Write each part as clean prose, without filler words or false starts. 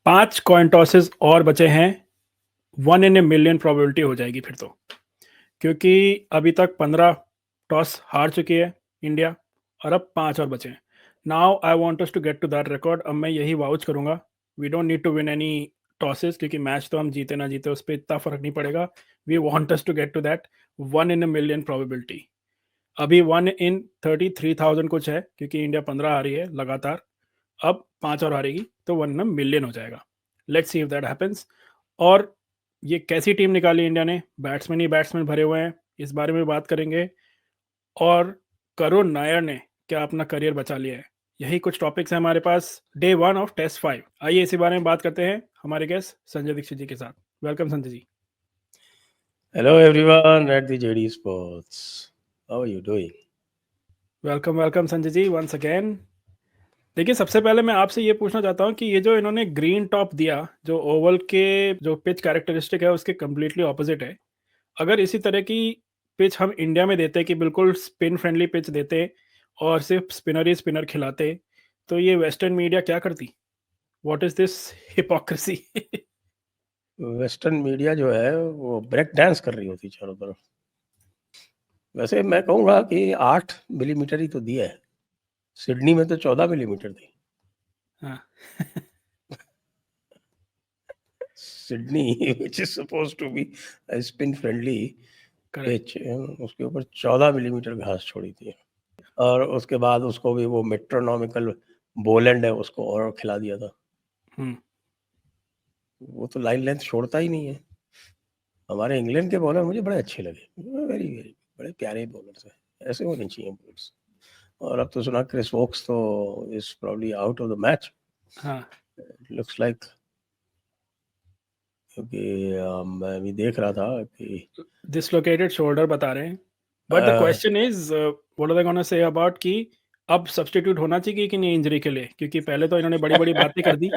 5 coin tosses और बचे हैं। 1 इन ए मिलियन प्रोबेबिलिटी हो जाएगी फिर तो, क्योंकि अभी तक 15 टॉस हार चुकी है इंडिया और अब 5 और बचे हैं। Now I want us to get to that record. अब मैं यही वाउच करूंगा, we don't need to win any tosses, क्योंकि मैच तो हम जीते ना जीते उस पर इतना फर्क नहीं पड़ेगा। We want us to get to that 1 in a million probability. अभी 1 इन 33,000 कुछ है, क्योंकि इंडिया 15 हारी है लगातार। अब 5 और हारेगी तो 1 इन अ मिलियन हो जाएगा। Let's see if that happens. और ये कैसी टीम निकाली इंडिया ने, बैट्समैन ही बैट्समैन भरे हुए हैं, इस बारे में बात करेंगे। और करुण नायर ने क्या अपना करियर बचा लिया है, यही कुछ टॉपिक्स हैं हमारे पास डे 1 ऑफ टेस्ट 5। आइए इसी बारे में बात करते हैं हमारे गेस्ट संजय दीक्षित जी के साथ। Welcome Sanjay ji. Hello everyone at the JD Sports. How are you doing? Welcome welcome Sanjay ji once again. देखिए, सबसे पहले मैं आपसे ये पूछना चाहता हूँ कि ये जो इन्होंने ग्रीन टॉप दिया, जो ओवल के जो पिच कैरेक्टरिस्टिक है उसके कम्प्लीटली ऑपोजिट है। अगर इसी तरह की पिच हम इंडिया में देते कि बिल्कुल स्पिन फ्रेंडली पिच देते और सिर्फ स्पिनर ही स्पिनर खिलाते, तो ये वेस्टर्न मीडिया क्या करती? What is this hypocrisy? Western media जो है वो ब्रेक डांस कर रही होती चारों तरफ। वैसे मैं कहूँगा कि 8 मिलीमीटर ही तो दिया है। सिडनी में तो 14 मिलीमीटर थी। हाँ। Sydney which is supposed to be a spin friendly correct. pitch, उसके ऊपर 14 मिलीमीटर घास छोड़ी थी। और उसके बाद उसको भी वो मेट्रोनॉमिकल बोलैंड है उसको और खिला दिया था। वो तो लाइन लेंथ छोड़ता ही नहीं है। हमारे इंग्लैंड के बॉलर मुझे बड़े अच्छे लगे, वेरी वेरी बड़े प्यारे बॉलर्स हैं, ऐसे होने चाहिए बॉलर्स। और अब तो सुना क्रिस वोक्स तो is probably out of the match. हाँ, लुक्स लाइक, क्योंकि मैं भी देख रहा था कि डिसलोकेटेड शोल्डर बता रहे हैं। But the question is what are they gonna say about कि अब सब्स्टिट्यूट होना चाहिए कि नहीं इंजरी के लिए, क्योंकि पहले तो इन्होंने बड़ी बड़ी बातें कर दी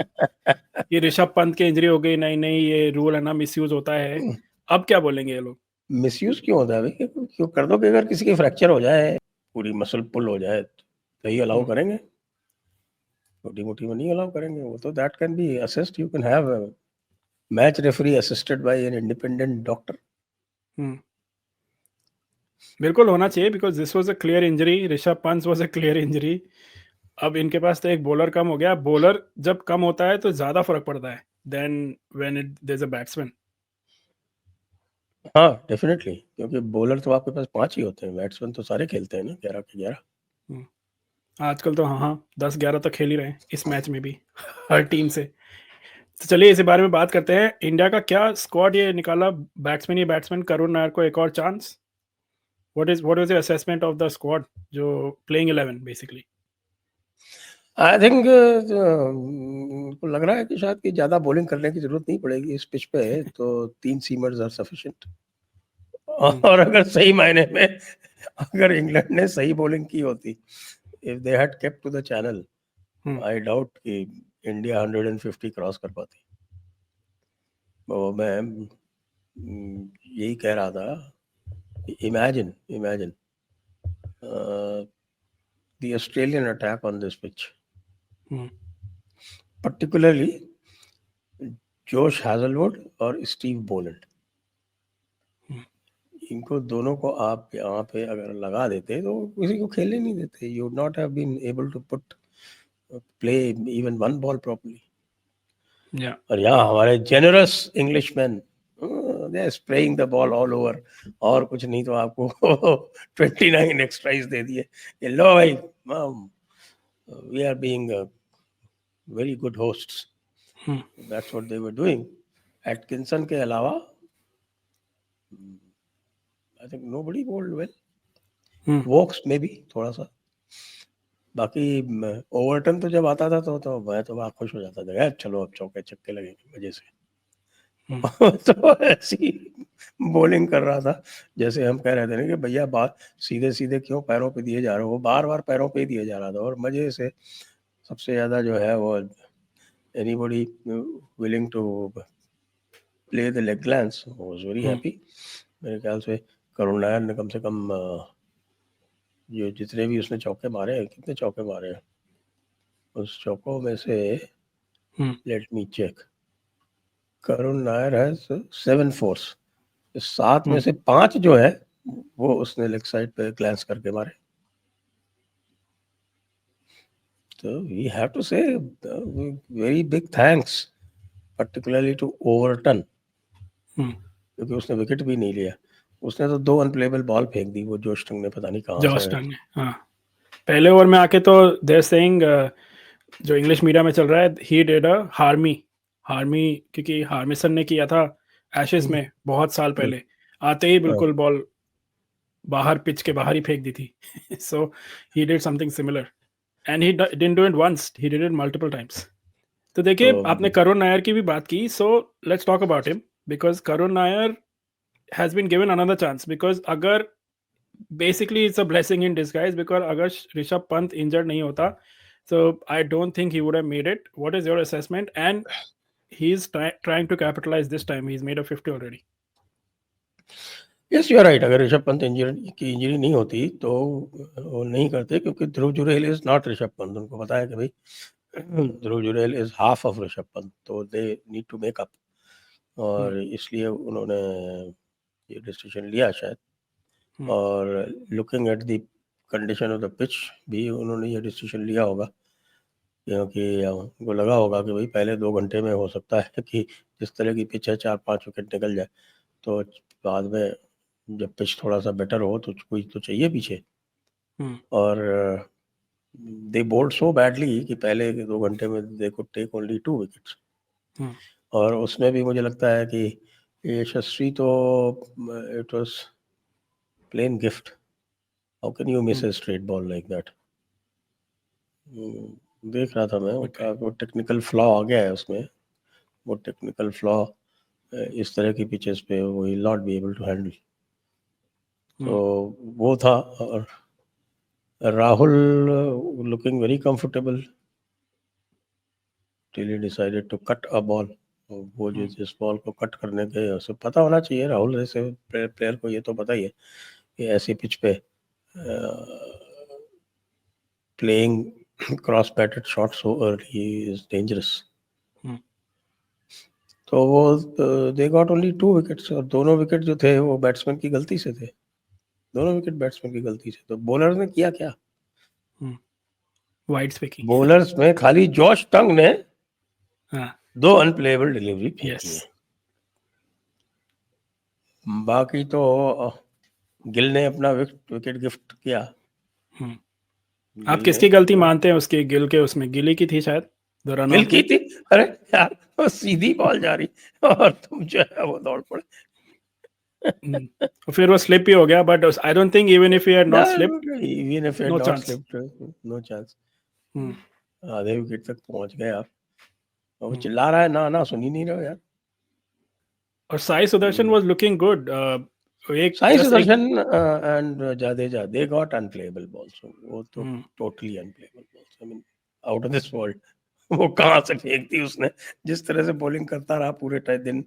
कि ऋषभ पंत की इंजरी हो गई, नहीं नहीं ये रूल है ना, मिसयूज होता है। अब क्या बोलेंगे ये लोग? मिसयूज क्यों होता है भाई? क्यों कर दो कि अगर किसी की फ्रैक्चर हो जाए, पूरी मसल पुल हो जाए तो ही अलाउ करेंगे, छोटी मोटी में नहीं अलाउ करेंगे। वो तो that can be assist, you can have match referee assisted by an independent doctor. बिल्कुल होना चाहिए, because this was a clear injury, Rishabh Pant was a clear injury. अब इनके पास तो एक बॉलर कम हो गया। बॉलर जब कम होता है तो ज्यादा फर्क पड़ता है then when it there is a batsman. हाँ डेफिनेटली, क्योंकि बॉलर तो आपके पास 5 ही होते हैं, बैट्समैन तो सारे खेलते हैं ना 11 के 11। आजकल तो हाँ हाँ 10-11 तो खेल ही रहे हैं इस मैच में भी हर टीम से। तो चलिए इसी बारे में बात करते हैं। इंडिया का क्या स्क्वाड ये निकाला, बैट्समैन ही बैट्समैन, करुण नायर को एक और chance. What is your assessment of the squad, जो प्लेइंग 11 बेसिकली? आई थिंक को लग रहा है कि शायद कि ज़्यादा बॉलिंग करने की जरूरत नहीं पड़ेगी इस पिच पे, तो 3 सीमर्स आर सफिशिएंट। और अगर सही मायने में अगर इंग्लैंड ने सही बॉलिंग की होती, if they had kept to the channel, I doubt कि इंडिया 150 क्रॉस कर पाती। तो मैं यही कह रहा था, imagine the Australian attack on this pitch, particularly Josh Hazlewood और स्टीव बोलैंड। इनको दोनों को आप यहाँ पे अगर लगा देते तो किसी को खेलने नहीं देते। You would not have been able to put play even one ball properly. और यहाँ हमारे generous Englishman they are spraying the ball all over, और कुछ नहीं तो आपको 29 एक्स्ट्राइज दे दिए। लो भाई, we are being very good hosts. That's what they were doing. Atkinson के अलावा I think nobody bowled well. Woakes में भी थोड़ा सा, बाकी ओवरटन तो जब आता था तो मैं तो वहाँ खुश हो जाता था, यार चलो अब चौके छक्के लगेंगे मजे से। तो ऐसी बॉलिंग कर रहा था जैसे हम कह रहे थे ना कि भैया बात सीधे सीधे क्यों पैरों पे दिए जा रहे हो। वो बार बार पैरों पे ही दिए जा रहा था और मजे से। सबसे ज्यादा जो है वो anybody willing to play the leg glance was very happy. मेरे ख्याल से करुण नायर ने कम से कम जो जितने भी उसने चौके मारे हैं, कितने चौके मारे हैं, उस चौकों में से let me check. Karun Nair has 7 fours, 7 में से 5 जो है वो उसने लेग साइड पे ग्लैंस करके मारे। तो we have to say very big thanks particularly to Overton, क्योंकि उसने विकेट भी नहीं लिया। उसने तो 2 अनप्लेबल बॉल फेंक दी, वो जोश टंग ने पता नहीं कहाँ जॉश से। टंग ने, हाँ, पहले ओवर में आके तो देयर सेइंग, जो इंग्लिश मीडिया में चल रहा है, ही डिड अ हार्मी, क्योंकि हार्मिसन ने किया था एशेस में बहुत साल पहले, आते ही बिल्कुल बॉल बाहर, पिच के बाहर ही फेंक दी थी। So he did something similar and he didn't do it once, he did it multiple times. तो देखिए, आपने करुण नायर की भी बात की, so let's talk about him, because Karun Nair has been given another chance, because अगर basically it's a blessing in disguise, because अगर Rishabh Pant injured नहीं होता, so I don't think he would have made it. What is your assessment? And he's trying to capitalize this time. He's made a 50 already. Yes, you are right. अगर Rishabh Pant injury नहीं होती तो वो नहीं करते, क्योंकि ध्रुव जुरैल इज नॉट ऋषभ पंत। उनको पता है कि भाई Dhruv Jurel is half of Rishabh Pant, तो they need to make up, और इसलिए उन्होंने ये डिसीजन लिया शायद। और looking at the condition of the pitch भी उन्होंने ये डिसीजन लिया होगा, क्योंकि उनको लगा होगा कि भाई पहले 2 घंटे में हो सकता है कि जिस तरह की पिच है 4-5 विकेट निकल जाए, तो बाद में जब पिच थोड़ा सा बेटर हो तो कोई तो चाहिए पीछे। और दे बोल्ड सो बैडली कि पहले के 2 घंटे में they could take only 2 wickets. और उसमें भी मुझे लगता है कि यशस्वी तो it was plain gift. How can you miss a straight ball like that? देख रहा था मैं, वो टेक्निकल फ्लॉ आ गया है उसमें। वो टेक्निकल फ्लॉ इस तरह की पिचेस पे वो will not be able to handle. तो वो था। और Rahul looking very comfortable till he decided to cut a ball. वो जो जिस बॉल को कट करने के उसे पता होना चाहिए, राहुल जैसे प्लेयर को ये तो पता ही है कि ऐसी पिच पे playing cross batted shot so early is dangerous. तो वो दे गॉट ओनली 2 विकेट्स, और दोनों विकेट जो थे वो बैट्समैन की गलती से थे। दोनों विकेट बैट्समैन की गलती से। तो बॉलर ने किया क्या? वाइड स्पीकिंग, बॉलर्स में खाली जॉश टंग ने 2 अनप्लेएबल डिलीवरी फेंकी है। बाकी तो गिल ने अपना विकेट गिफ्ट किया। आप किसकी गलती मानते हैं उसकी? गिल के, उसमें गिली की थी शायद, गिल की थी। अरे यार, वो सीधी बॉल जा रही और तुम जो है वो दौड़ पड़े। फिर वो स्लिप ही हो गया, but I don't think even if he had not slipped, even if he had no not chance. Slipped, no chance. आधे विकेट तक पहुंच गए आप, और वो चिल्ला रहा है, ना ना सुन ही नहीं रहे यार। और Sai Sudarshan was looking good. Sai Sudarshan and Jadeja, they got unplayable balls. वो तो totally unplayable balls, I mean out of this world. वो कहाँ से फेंक दी उसने? जिस तरह से बॉलिंग करता रहा पूरे दिन,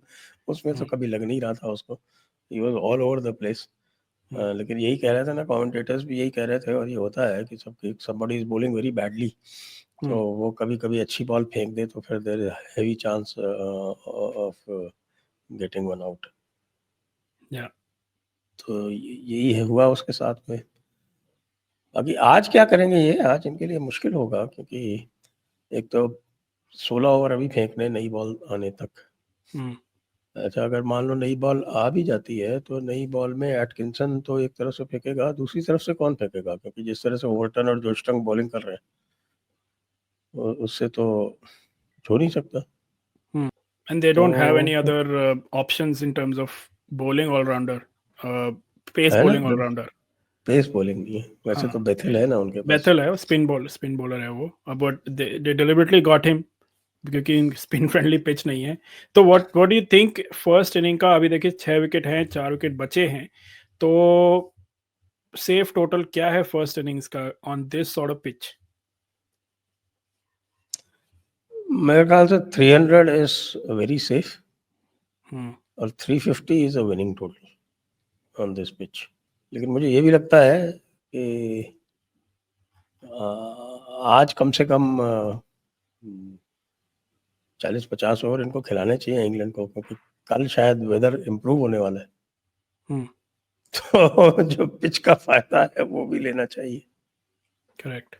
उसमें तो कभी लग नहीं रहा था उसको। He was all over the place. लेकिन यही कह रहे थे ना, कमेंटेटर्स भी यही कह रहे थे, और ये होता है कि somebody is bowling very badly, तो वो कभी कभी अच्छी बॉल फेंक दे तो फिर there is heavy chance of getting one out. तो यही हुआ उसके साथ में। बाकी आज क्या करेंगे ये, आज इनके लिए मुश्किल होगा, क्योंकि एक तो 16 ओवर अभी फेंकने नई बॉल आने तक। अच्छा, अगर मान लो नई बॉल आ भी जाती है तो नई बॉल में एटकिंसन तो एक तरफ से फेंकेगा, दूसरी तरफ से कौन फेंकेगा? क्योंकि जिस तरह से ओवरटन और जोस्टंग बॉलिंग कर रहे हैं उससे तो हो नहीं सकता। And they don't have any other options in terms of bowling all-rounder, pace है ना, bowling all-rounder. पेस बॉलिंग नहीं है वैसे तो बेथल है ना उनके पास। बेथल है, स्पिन बॉलर है वो, but they deliberately got him क्योंकि स्पिन फ्रेंडली पिच नहीं है। तो what do you think first inning का? अभी देखिए 6 विकेट हैं, 4 विकेट बचे हैं, तो सेफ टोटल क्या है फर्स्ट इनिंग्स का on this sort of pitch? मेरे ख्याल से 300 इज वेरी सेफ, और 350 is a winning total on this pitch. लेकिन मुझे ये भी लगता है कि आज कम से कम 40-50 ओवर इनको खिलाने चाहिए इंग्लैंड को, क्योंकि कल शायद वेदर इम्प्रूव होने वाला है। तो जो पिच का फायदा है वो भी लेना चाहिए। करेक्ट।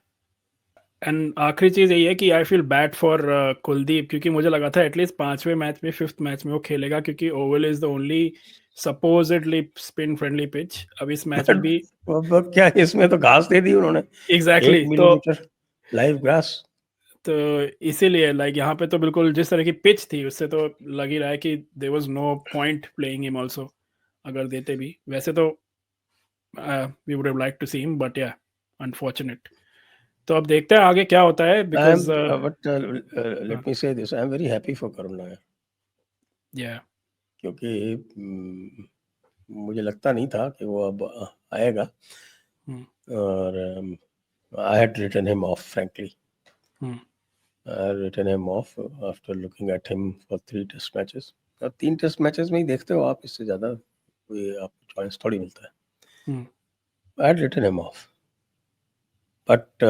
एंड आखिरी चीज यही है कि I feel bad for Kuldeep, क्योंकि मुझे लगा था एटलीस्ट 5वें मैच में 5th मैच में वो खेलेगा, क्योंकि Oval is the only supposedly spin friendly pitch. अब इस मैच में भी अब क्या इसमें तो घास दे दी उन्होंने, एग्जैक्टली 8 मिलीमीटर लाइव ग्रास। तो इसीलिए लाइक यहाँ पे तो बिल्कुल जिस तरह की पिच थी उससे तो लग ही रहा है कि there was no point playing him also, अगर देते भी। वैसे तो we would have like to see him, but या अनफॉर्चुनेट। तो अब देखते हैं आगे क्या होता है, because but let me say this, I am very happy for Karun Nair, या क्योंकि मुझे लगता नहीं था कि वो अब आएगा, और I had written him off frankly. I had written him off after looking at him for 3 test matches. और 3 टेस्ट मैचेस में ही देखते हो आप, इससे ज़्यादा कोई आपको चॉइस थोड़ी मिलता है। I had written him off, but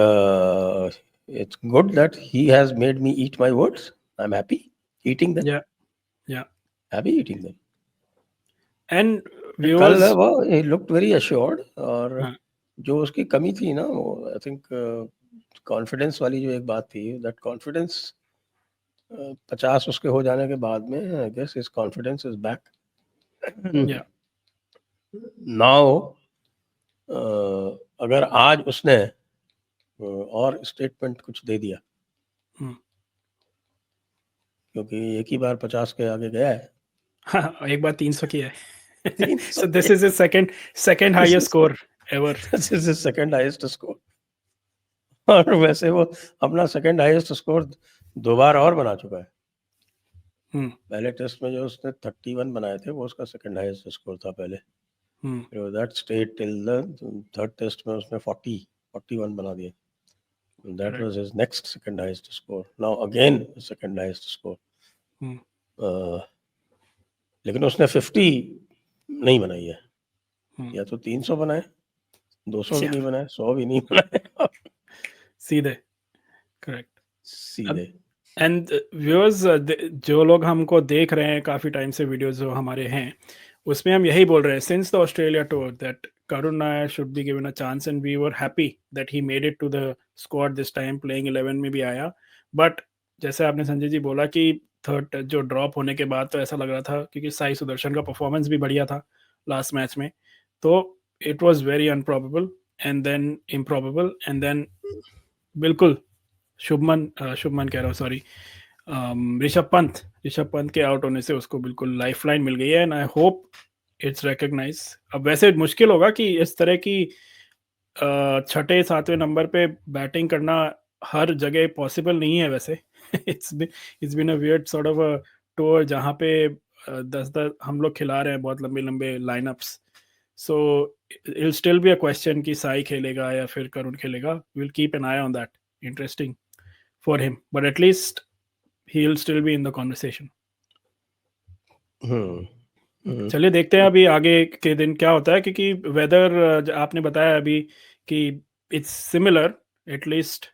it's good that he has made me eat my words. I'm happy eating them. Yeah. Happy eating them. And कल viewers, वो he looked very assured, और जो उसकी कमी थी ना, वो I think कॉन्फिडेंस वाली जो एक बात थी, दैट कॉन्फिडेंस 50 उसके हो जाने के बाद में, I guess his confidence is back now. अगर आज उसने और स्टेटमेंट कुछ दे दिया, क्योंकि एक ही बार 50 के आगे गया है। हाँ, एक बार 300 किया है। So this is his second highest score ever. This is his second highest score. और वैसे वो अपना सेकंड हाईएस्ट स्कोर 2 बार और बना चुका है। पहले टेस्ट में जो उसने 31 बनाए थे, वो उसका सेकंड हाईएस्ट स्कोर था पहले। That stayed till the third test में उसने 41 बना दिए। That was his next second highest score. Now again second highest score. लेकिन उसने 50 नहीं बनाई है, या तो 300 बनाए, 200 भी नहीं बनाए, 100 भी नहीं बनाए। सीधे करेक्ट सीधे। एंड व्यूअर्स, जो लोग हमको देख रहे हैं काफ़ी टाइम से, वीडियोस जो हमारे हैं उसमें हम यही बोल रहे हैं, since the Australia tour, that Karun Nair should be given a chance, and we were happy that he made it to the squad this time, playing 11 में भी आया। बट जैसे आपने संजय जी बोला कि थर्ड जो ड्रॉप होने के बाद तो ऐसा लग रहा था, क्योंकि साई सुदर्शन का परफॉर्मेंस भी बढ़िया था लास्ट मैच में, तो it was very unprobable and then improbable, and देन बिल्कुल शुभमन कह रहा हूँ, सॉरी, ऋषभ पंत के आउट होने से उसको बिल्कुल लाइफलाइन मिल गई है, and I hope it's recognise. अब वैसे मुश्किल होगा कि इस तरह की 6ठे 7वें नंबर पे बैटिंग करना हर जगह पॉसिबल नहीं है वैसे। It's been a weird sort of a tour, जहाँ पे 10 हम लोग खिला रहे हैं बहुत लंबे लंबे lineups, so it will still be a question कि साई खेलेगा या फिर करुण खेलेगा। We will keep an eye on that, interesting for him, but at least he'll still be in the conversation. चलिए देखते हैं अभी आगे के दिन क्या होता है, क्योंकि वेदर आपने बताया अभी कि इट्स सिमिलर एटलीस्ट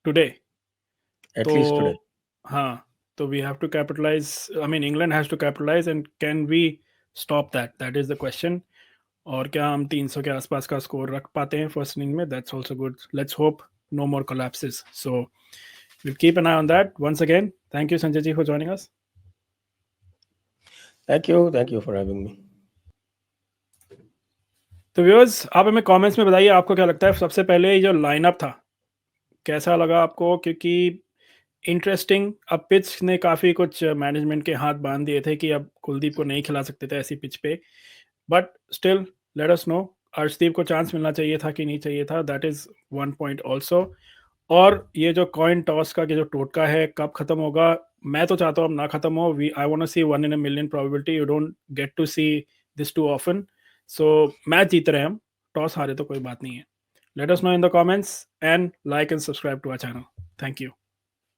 टुडे, तो हाँ, तो we have to capitalise, I mean England has to capitalise, and can we stop that is the question. और क्या हम 300 के आसपास का स्कोर रख पाते हैं फर्स्ट इनिंग में? That's also good, let's hope no more collapses. So we'll keep an eye on that. Once again, thank you Sanjay ji for joining us. Thank you for having me. तो viewers, आप हमें comments में बताइए आपको क्या लगता है, सबसे पहले ये जो लाइनअप था कैसा लगा आपको, क्योंकि इंटरेस्टिंग, अब पिच ने काफ़ी कुछ मैनेजमेंट के हाथ बांध दिए थे कि अब कुलदीप को नहीं खिला सकते थे ऐसी पिच पे, but still let us no, Arshdeep को चांस मिलना चाहिए था कि नहीं चाहिए था, that is one point also. और ये जो कॉइन टॉस का जो टोटका है कब खत्म होगा, मैं तो चाहता हूँ अब ना खत्म हो। I want to see 1 in a million probability, you don't get to see this too often. So match जीत रहे हैं हम, टॉस हारे तो कोई बात नहीं है। Let us know in the comments and like and subscribe to our channel. Thank you.